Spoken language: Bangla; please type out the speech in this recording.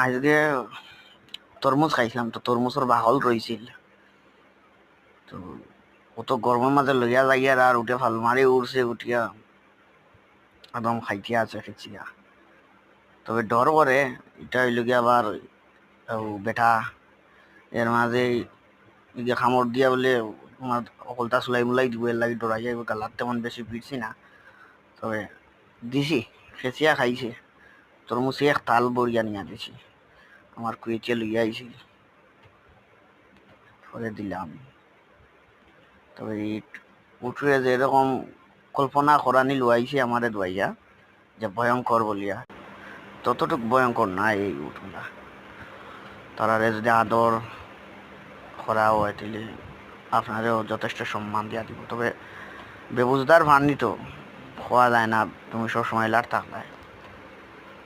আজকে তরমুজ খাইছিলাম, তো তরমুজের বাহল রয়েছিল, তো ও তো গরমের মাঝে লইয়া যাইয়া আর উঠে ফাল মারি উঠছে, উঠিয়া একদম খাইতিয়া আছে খেছিয়া। তবে ডর করে এটা হইল গিয়ে আবার বেটা এর মাঝে খামড় দিয়া বলে অকলতা চুলাই মুলাই দিব, এর লাগি ডরাই যাইব। গালার তেমন বেশি পিটছি না, তবে দিছি, খেঁচিয়া খাইছে। তরমুজ এক তাল বড়িয়া নিয়ে দিছি, আমার কুয়েতে লইয়া আইছি, পরে দিলাম। তবে উঠে যে এরকম কল্পনা করানি লুয়াইছে আমারে দুয়াইয়া যে ভয়ঙ্কর বলিয়া, ততটুক ভয়ঙ্কর না এই উঠগুলা। তারারে যদি আদর করা হয় তাহলে আপনারেও যথেষ্ট সম্মান দিয়া দিব। তবে বেবুজদার ভান্নি তো খোয়া যায় না, তুমি সবসময় লাট থাকলে।